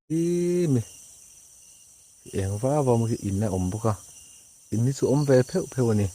ý mi eng va vào một cái in này om boka in ni chu om ve pheu pheu ani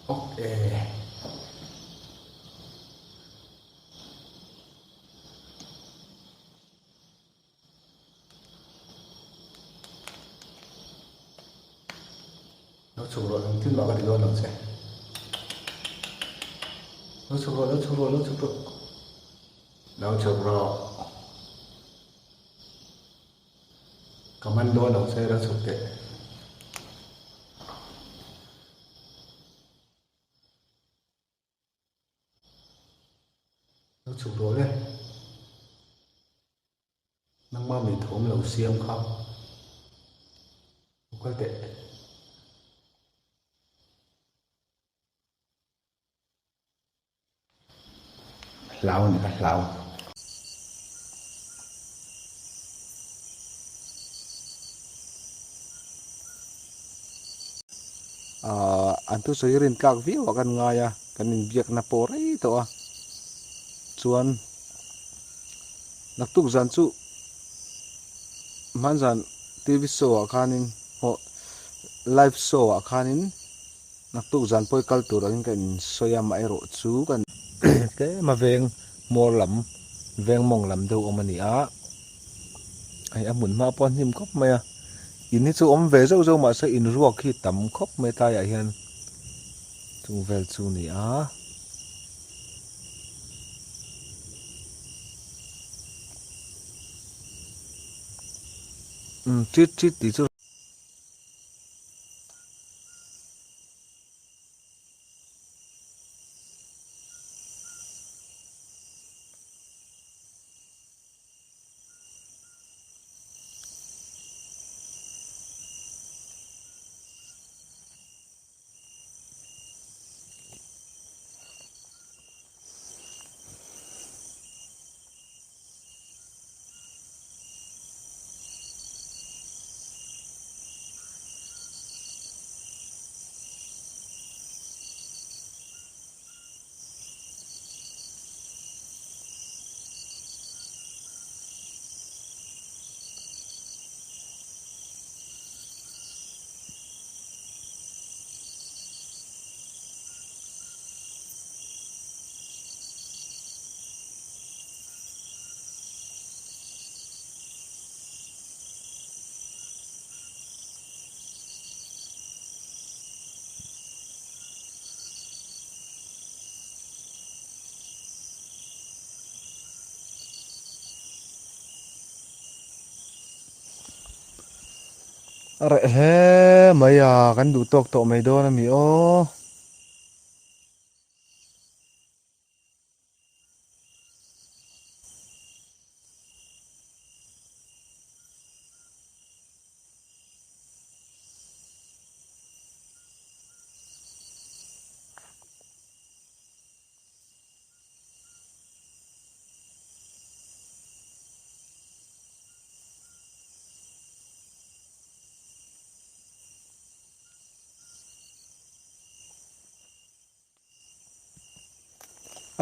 ok nó chụp rồi mình tin vào cái điều đó sẽ nó chụp rồi nó chụp rồi nó chụp rồi nó chụp rồi commando nó sẽ nó chụp đấy nó chụp rồi đấy năng mà mình thốn lẩu xiêm không có tệ lão này các lão anh tu soi rin kak vi wa kan nga ya kan in biak na porai to a chuan nak tuk zan chu man zan tv show a khanin ho live show a khanin nak tuk zan poi kal tur ang kan soya mai ro chu kan ke ma veng mor lam veng mong lam do omani a ai amun ma pon him kop mai in hi chu om ve zo zo ma se in ruak hi tam khop me ta ya hian chung vel chu ni a chit chit ti chu are he maya kan du tok to mai do na mi o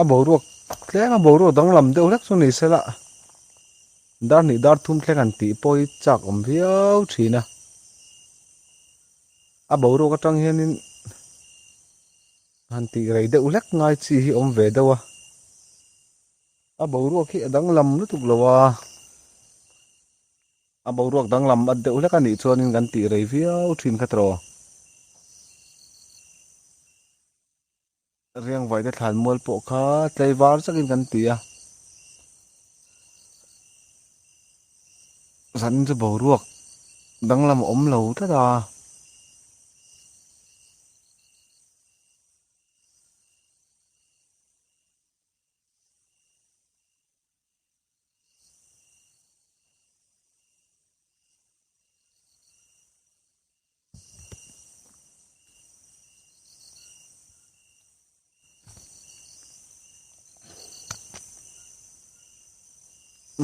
a bo ruak tleng a bo ru dang lam deuh hlek chu ni sela dar ni dar thum thleng an ti poi chak om viau thina a bo ru ka tang hianin han ti rei deuh hlek ngai chi hi om ve dewa a bo ru khi adang lam lu tuk lowa a boruak danglam at deuh hlek ani chuanin kan tih rei viau thin kha tro riang vai te thlan mual pawh kha tleivar chakin kan ti a zan chu boruak danglam om lo ta da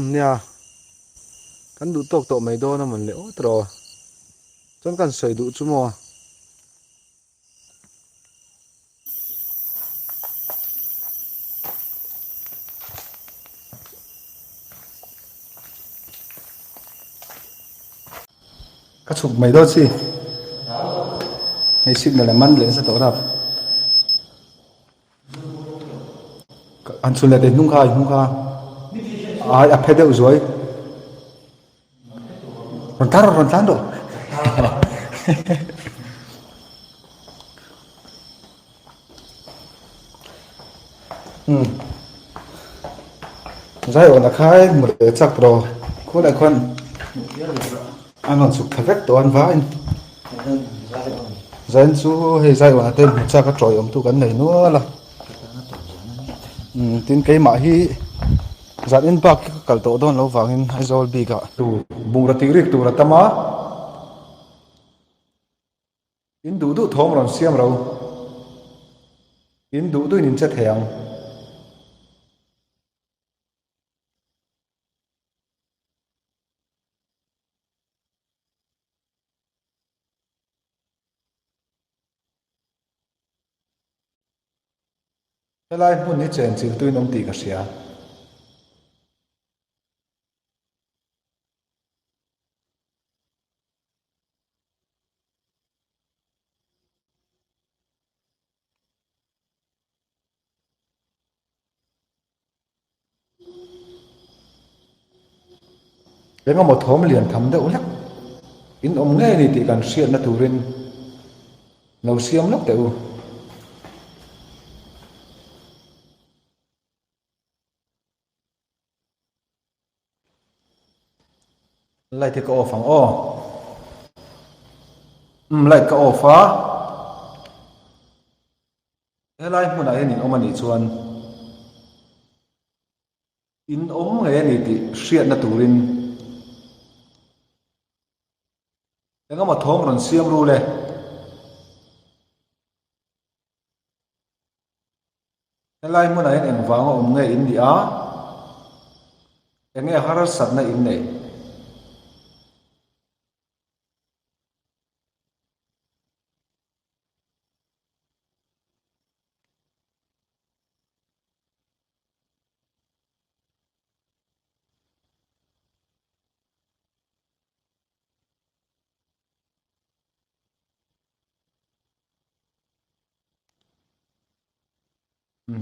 nya kan du tok to mai do na man le o tro chon kan soi du chu mo ka chuk mai do chi hay signal là man le sa to rap an chule de nung kha ai a phede u zoi ron tan do zai ona khai mu le chak pro ko la khon anon suk thavek to an va in zain chu hei zai ona te mu chak a troi om tu kan nei no la tin ke ma hi zat in bak kal to don lo wangin aizol bi ka tu bungra tigrik tu ra tama in du du thom ron siam ro in du du in che theyang lai mun ni chen chil tuin om ti ka sia enga mo thom lian tham de ulak in om nge ni ti kan sian na turin no siam lok te u lai te ka ofang o lai ka ofa helai mun a en in om ani chuan in om nge ni ti sian na turin enga mo thom ron siam ru le helai mun a en wang om nge in di a enge harar sat na in nei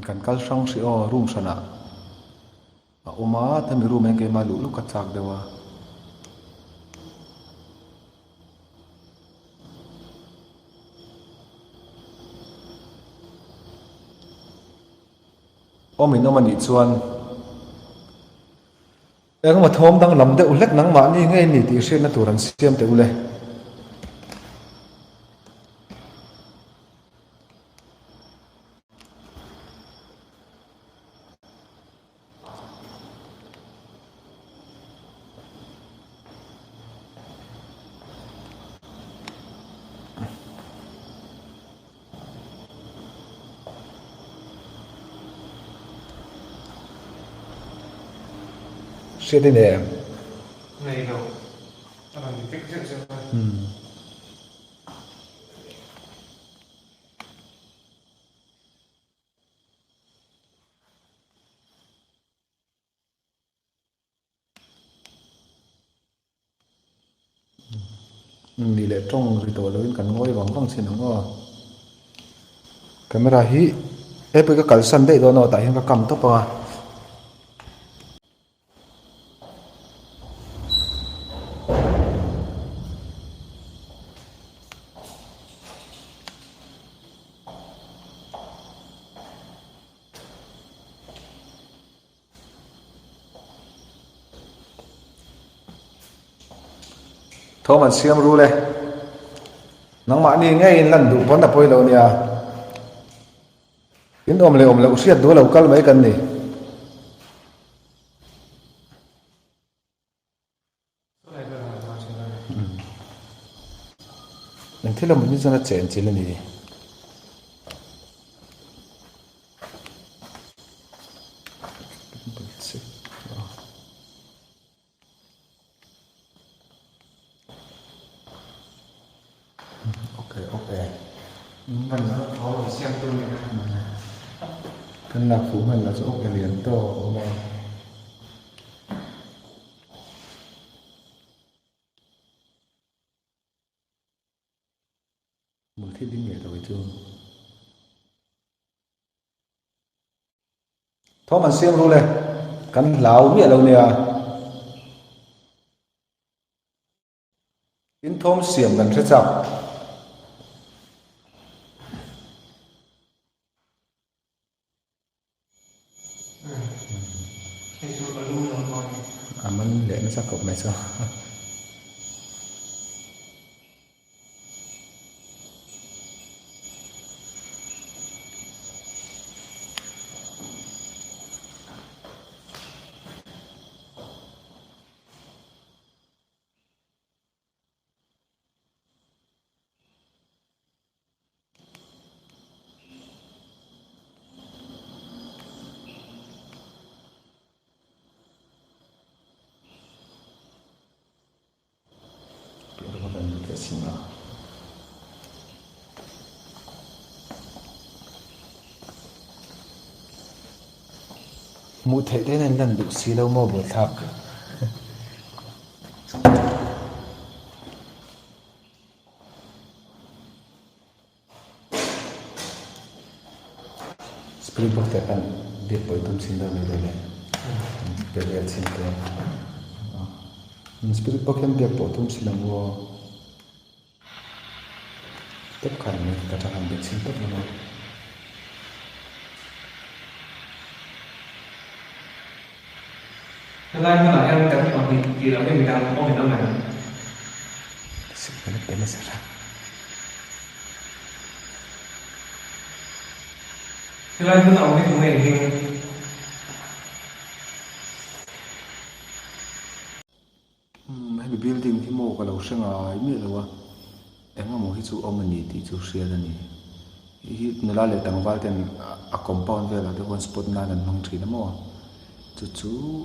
kan kal sang si o room sana a oma ta mi room enge ma lu lu ka chak dewa omin no mani chuan engma thom dang lam de ulek nang ma ni nge ni ti hriat na turan siam te ule hriat in em này đâu ta làm cách rất rất ni le trong ri to loin kan ngoi wang wang sin ngo camera hi epe ka kalsan de do no ta hin ka kam to pa thô mình xiêm ru lên nắng mã đi ngay lần đủ vẫn là bôi lâu nè in ôm lại xiết đố lâu cắt mấy cân này mình thấy là mình như là chén chỉ là gì ok mình nó khó để xem tôi thân là phú mình là chỗ cái liền to mà một thiết đi nghề rồi chưa thó mình xem luôn này cắn láo miệng lâu nè in thôm xiêm gần rất chậm mình để nó sắc cột này sao mu thể thế nên lần đủ xí lâu mò bột thạc spring bok te kan dit boy tum sin da me le period sin te spirit bok em biak po tum sin la mo tep khan me ka ta han bek sin tep mo Thế ra như là em cắn vào thì là mình đang có mình đâu này sự cái nó bên sẽ ra thế ra như là mình hay bị building thì mồ cái lâu sang ai biết rồi em mà mồ hít chú ôm mình thì chú xia ra nè hít nó là lệ tầng vài tên à compound về là cái one spot na nằm không chỉ nó mồ chú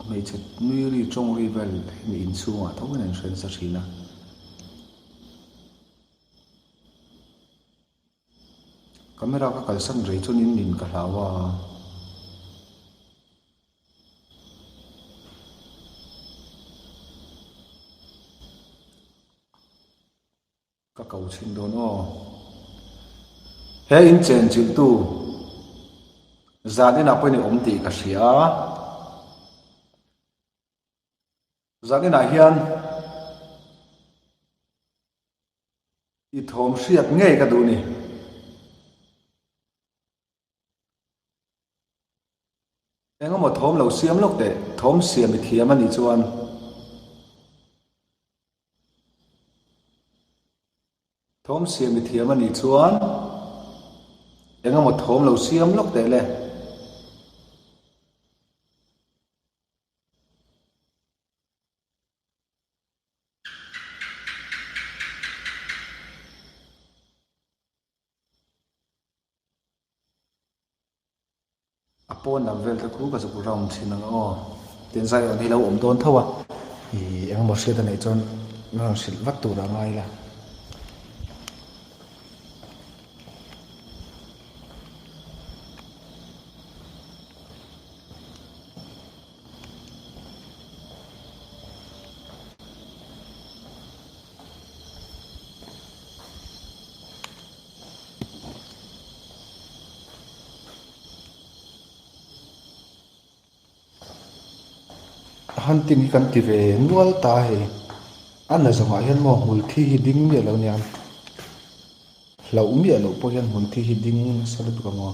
mấy chất nuôi đi trong rival mình in xuống à thấu cái này sơn sa chỉ na camera cái sân rây cho nên nhìn cả lawa các cầu xin đó nó he in chen chịu tu ra đi nào quay này ổn tị cả xía ra đi nào hiền ít hôm siết nghe cái đồ này em có một thôm lâu xiêm lúc để thôm xiêm bị thiếm anh đi chuan thôm xiêm bị thiếm anh đi chuan em có một thôm lâu xiêm lúc để lệ apon làm về cái cú cái số rong xin nó tiền sai ở đây lâu ổn đốn thôi à thì em một xe này cho nó sẽ vắt tủ ra ngay là hunting kan ti ve nual ta he an na zonga hian mo hmul thi hi ding mi lo niam lo mi lo po hian hmul thi hi ding salut ka mo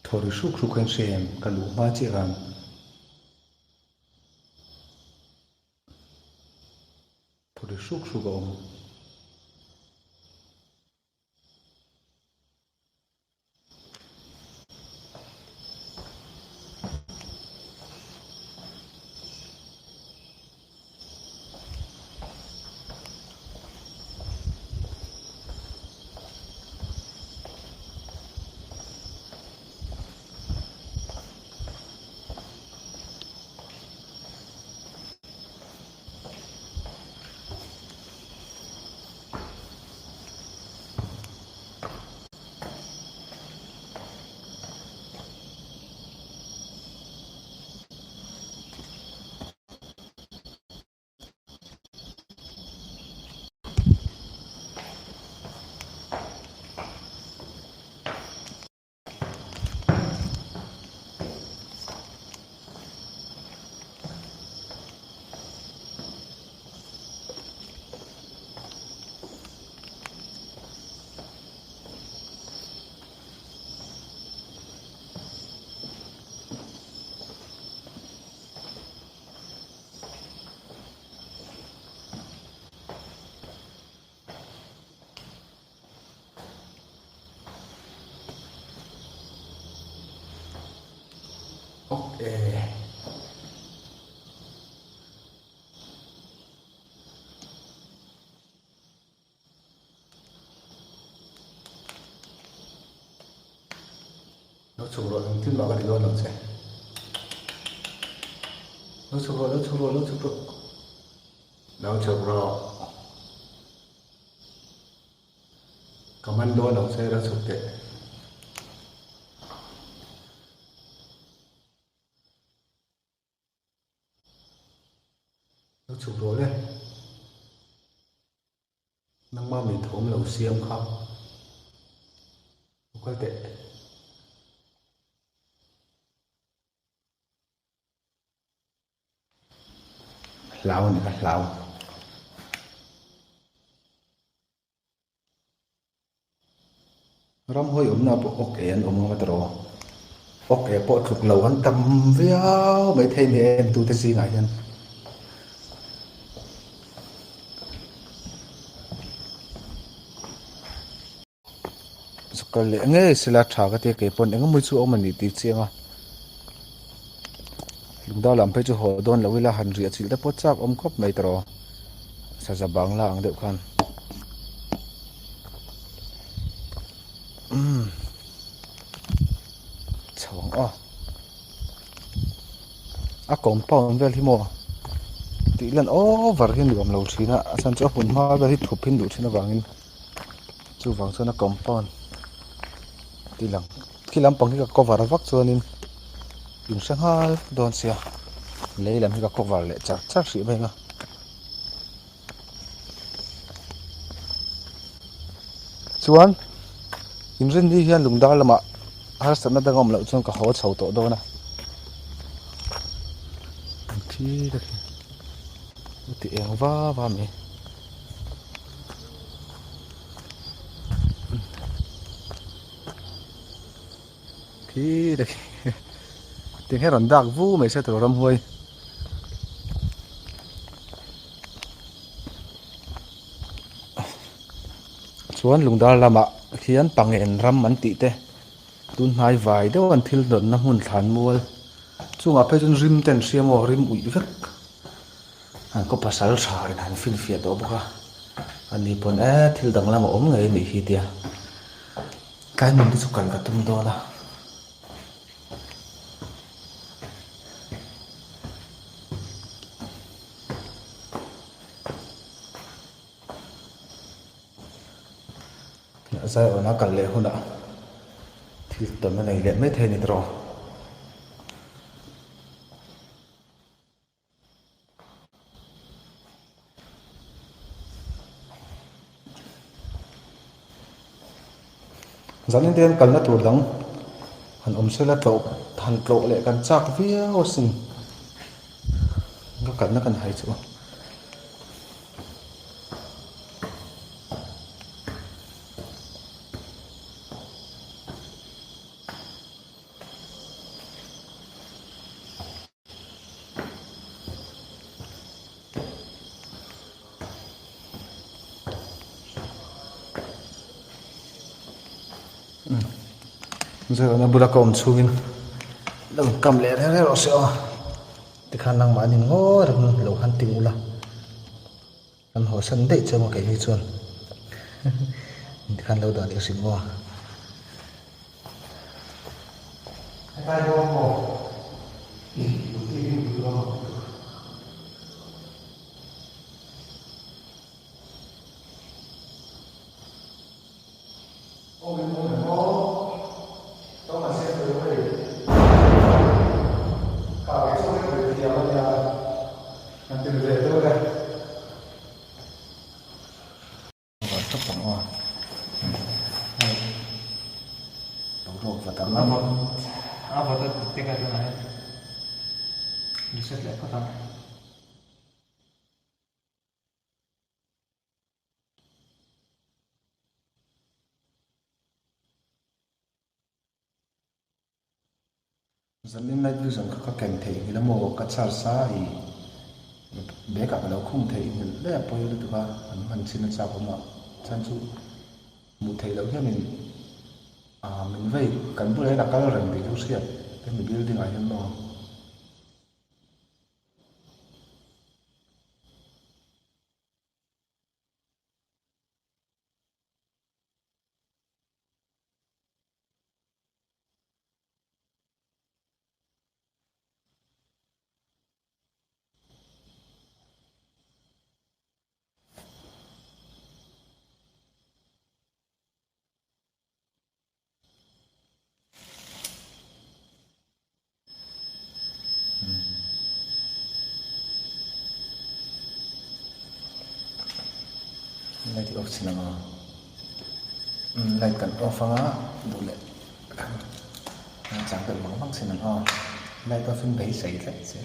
thori suk suk hen sem kalu ma chi ram thori suk suk om nó chụp rồi mình tin vào cái điều đó sẽ nó chụp rồi nó chụp rồi commando nó sẽ nó chụp đấy nó chụp rồi đấy năng mà mình thốn lẩu xiêm không có tệ lão này là lão ram hoi na po ok an ma tro ok po thuk lo han tam viao mai thei mi em tu te si ngai hen sukal le nge sila tha ka te ke pon eng mu chu om ni ti chenga lungda lam pe chu ho don lo wila han ri achil te po chak om khop mai tro sa za bang la ang de khan chawng a compound vel hi mo ti lan over hin luam lo thina asan chu hun ma vel hi thup hin du thina wangin chu wang chona compound ti lang ki lam pang hi ka cover vak chuanin yung sanghal don sia leilam hi ka cover le chak chak hri benga chuan inrin hi hian lungdar lama har sana dangom lo chuan ka ho chho to do na thi da ti eng va me thi da tiếng hết rắn đặc vu mấy xe tàu ram huôi chuan lungdar lama hian pangen ram an ti te tun hai vai deuh an thil don na hmun thlan mual chunga pe chun rim ten siamo rim ui vek an ko pasal tha in han fil fia do boka ani pon thil dang lama om ngai ni hi tia kai mun chu kan ka tum do na sai ở nó cần lệ hơn ạ thì tuần này lệ mấy thế này rồi dẫn đến tiền cần là tuổi đóng hẳn sẽ là tổ hẳn lộ lệ cần chắc phía sinh nó cần hay chỗ giờ nó bữa đó còn xuống đừng cầm lẹ thế rồi sẽ thì khả năng mà nhìn ngó được lâu hắn tiếng ula anh hỏi sân đấy cho một cái gì chuan thì khả lâu đó để xin ngó hai đôi một chấp bằng hoa đủ rồi và tắm apa lắm apa tuh tinggal tuh naik bisa lihat kota dẫn đến lại dần các kèm thể thì là một cái sao xa thì bé cả nó không thể mình rất là bơi được cả mình xin sao không ạ chân chú một thể đâu cho mình về cần bữa đấy là cái rừng thì đâu xịt thế mình biết tiếng ai hơn nó lại thì off xin nào lại cần off á đủ lệ chẳng cần bằng bằng xin nào lại có phim bấy sấy lại sẽ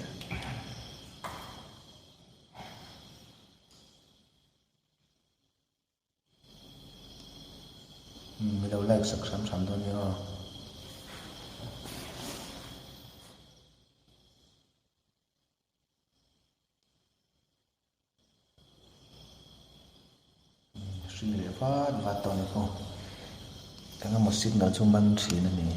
mình đâu lại sực sắm sắm thôi nhá suy nghĩ phát và toàn là không cái một xíu nữa chung ban xí này nè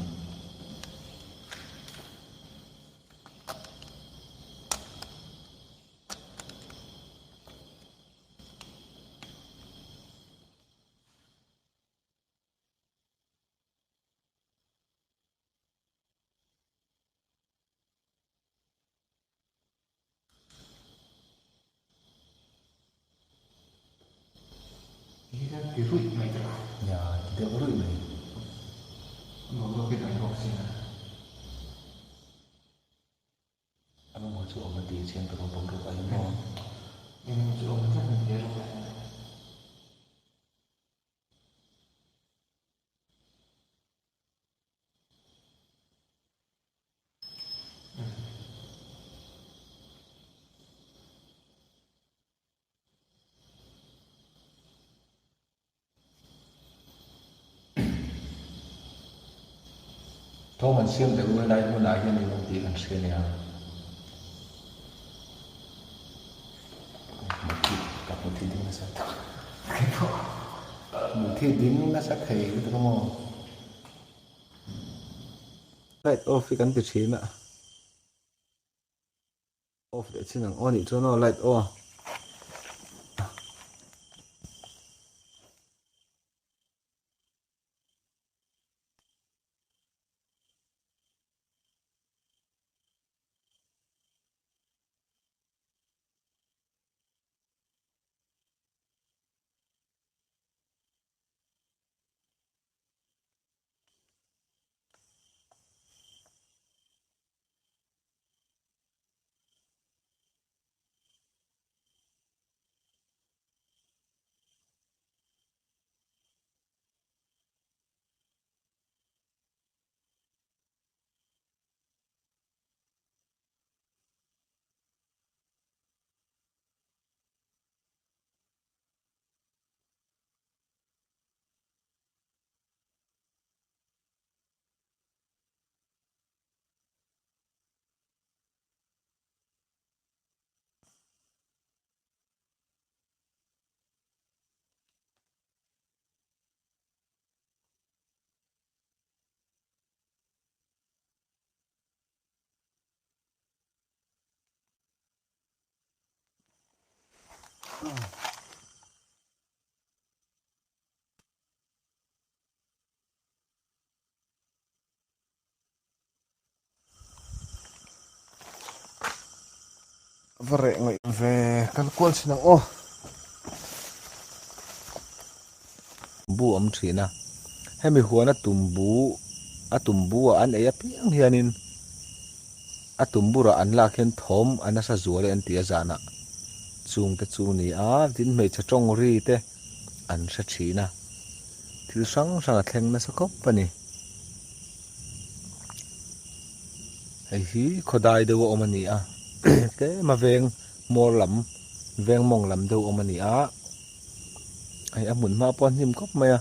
ini kan biru mày terang ya tidak perlu ini mau kita boxing apa mau coba mati siang terus bongkar aja mau ini muncul orang kan dia lupa thôi mình xem được bữa nay cho mình công ty làm xe này một thi đinh nó sẽ một thi đinh nó sẽ thấy cái đó mà light off cái từ chín ạ off để xin thằng on thì cho nó light off vare ngoi ve kan kol sinang o bu om thina hemi huana tumbu an eya piang hianin atumbura an la khen thom anasa zuale an tia zana chung te chu ni a tin mei cha tong ri te an sa thina thil sang sang a thleng na sakop pani hei hi khodai dewa omani a ke ma veng mor lam veng mong lam deuh omani a ai amun ma pon him khop mai a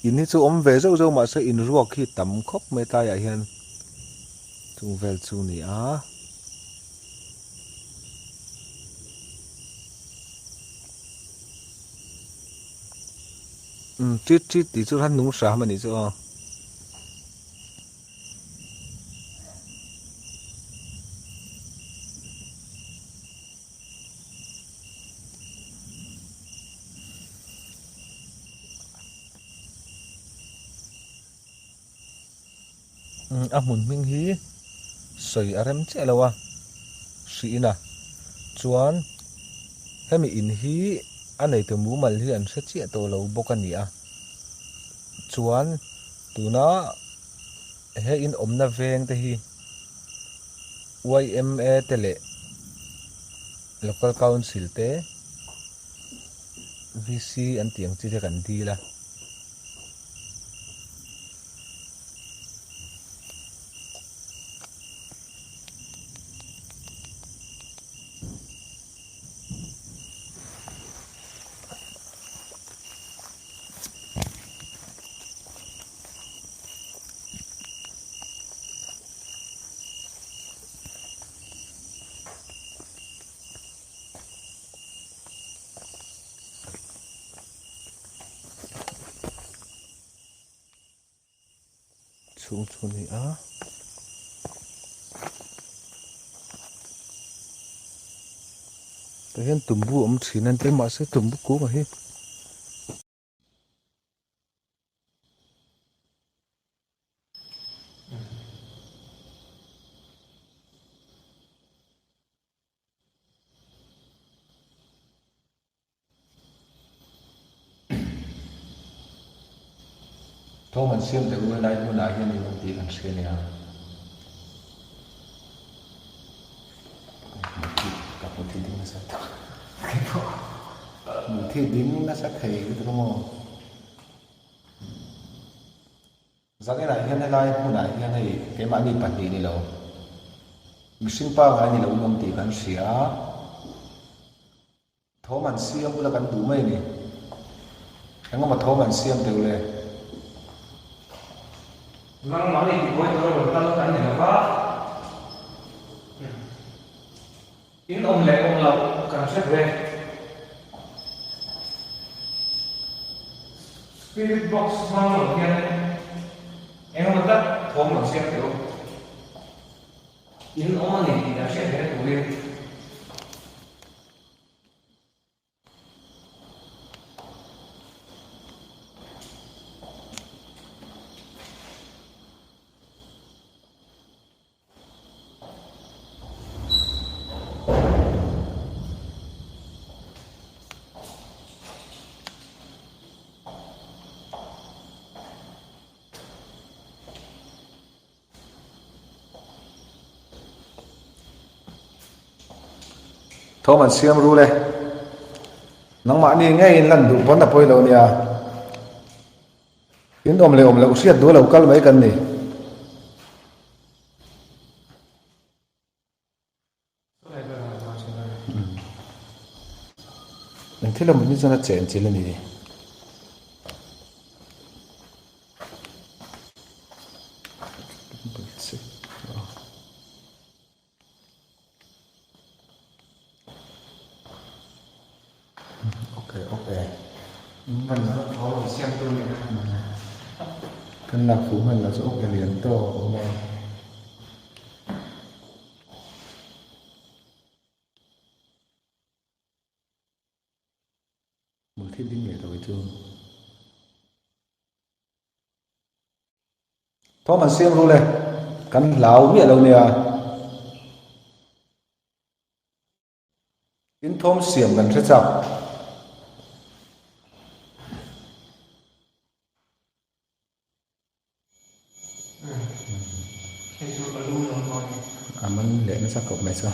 in hi chu om ve zo zo ma se in ruak hi tam khop mai ta ya hian chung vel chu ni a tít tít tí chu han nung sa ma ni chu amun ming hi soi arem che lawa si na chuan hemi in hi anei te mu mal hi an sa che to lo bok ani a chuan tuna he in omna veng te hi YMA tele local council te VC an tiang chi te kan di la chung chu ni a te hian tumbu om thin an te ma se tumbu ku ma hi thong an siam te u lai mu na hian ni ti kan se ni a ka pu ti ding sa ta mu thi ding na sa thei tu mo zang ena hian lai mu na hian hei ke ma ni pan ni lo mishing pa ngai ni lo nom ti kan sia thom an siam ula kan du mai ni engoma thom an siam te ule mang máu này thì quay tôi rồi tao cái này là quá tiếng ông lệ ông lộc càng xét về spirit box mang ở kia này em không tất thốn ở xem kiểu tiếng ông này thì đã xét về của viên thom an siam ru le nang ma ni ngai in lan du pon na poi lo nia in om le usiat du lo kal mai kan ni en thila mun ni zana chen chil ni ok mình nó có xem tôi này kan lạc phủ mình là chỗ cái liền to mà thiết đinh nghệ rồi chung thom ăn xiêm luôn này cắn láo miệng lâu nè in thom xiêm gần rất chậm Cái chú có lưu rồi thôi. à mình để nó sắc cục này sao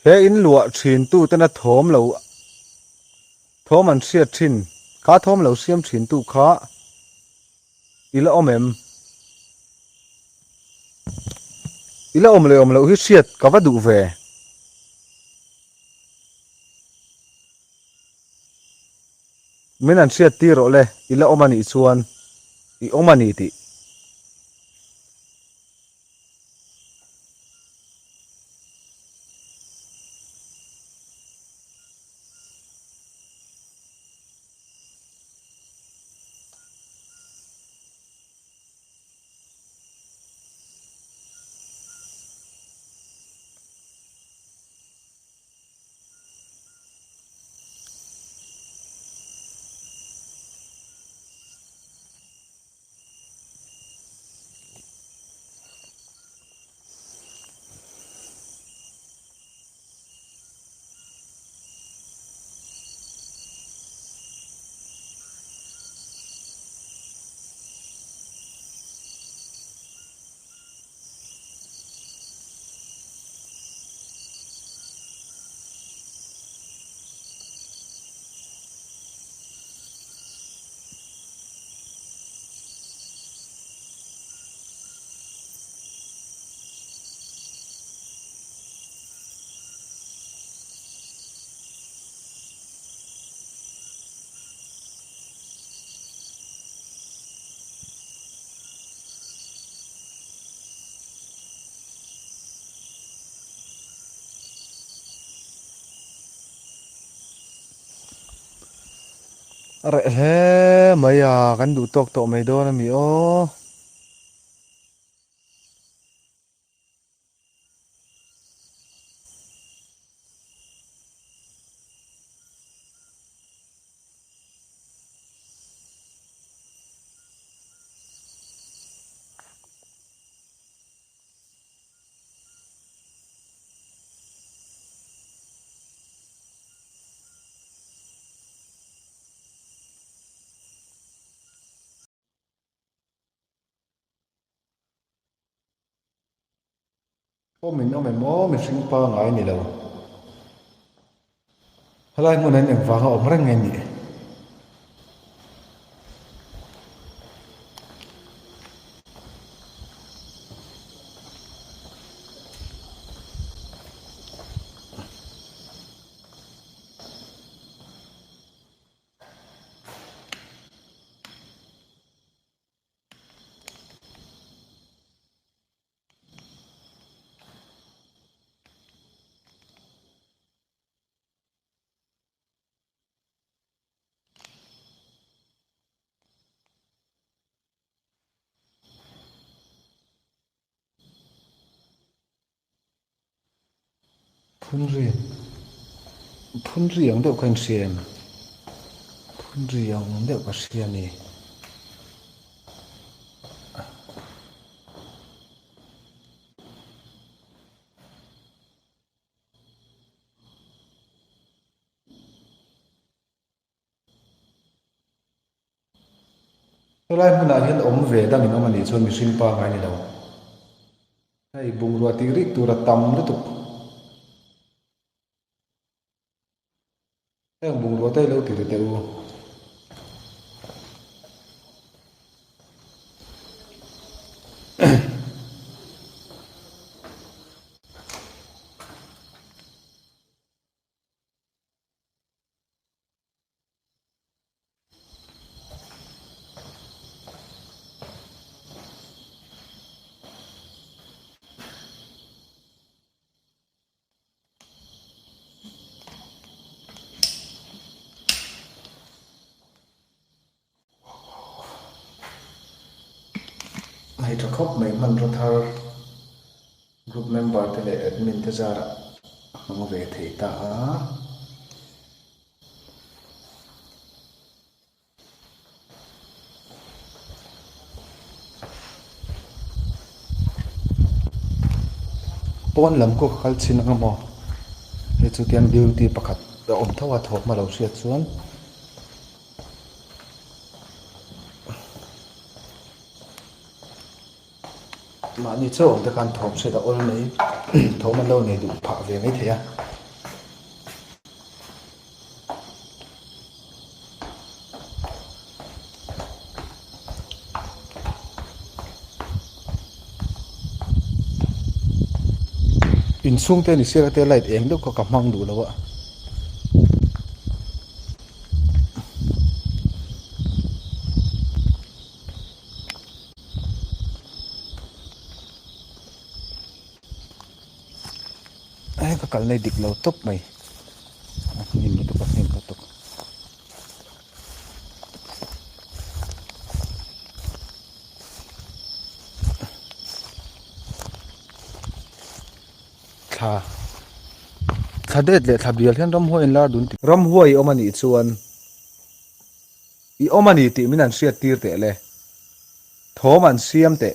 he in lụa thin tu tên là thom lâu thom ăn xiết thin cá thom lâu xiêm thin tu khá ila om lâu hít xiết cá vắt đủ về mình ăn xiết ti rồi le ila om ani chuan i om ani ti Rệ he mấy à gắn đủ tộc tổ mấy đô là mi ô ô mình mô mình sinh pa ngái nhỉ đâu halai muốn anh em vàng ông răng nghe nhỉ phun riêng đâu cần xiên phun riêng đâu có xiên nè halai muốn anh hiện ông về đang mình ông anh đi xuân mình sinh pa ngái nhỉ đâu hay bung ruột tirik tu ra tam đó tục hay bung ruột tay lâu tirik teu tra khop mai man ro thar group member te le admin te zara mang ve thei ta a pon lam ko khal chin nga mo he chu tian duty pakhat da om thawa thok ma lo hriat chuan mà như chỗ ông ta can thộp sẽ đã ôn lấy thấu mà lâu này đủ phá về mấy thế à in sung tên thì sẽ cái lại em đâu có cảm mong đủ đâu ạ ai có cái này địch lâu tốc mày nhìn một tục nhìn một tục thà thà đẹp lệ thà biếng khen rom hoa in la đun rom hoa i omani chuan i omani ti min an siat tir te le thom an siam te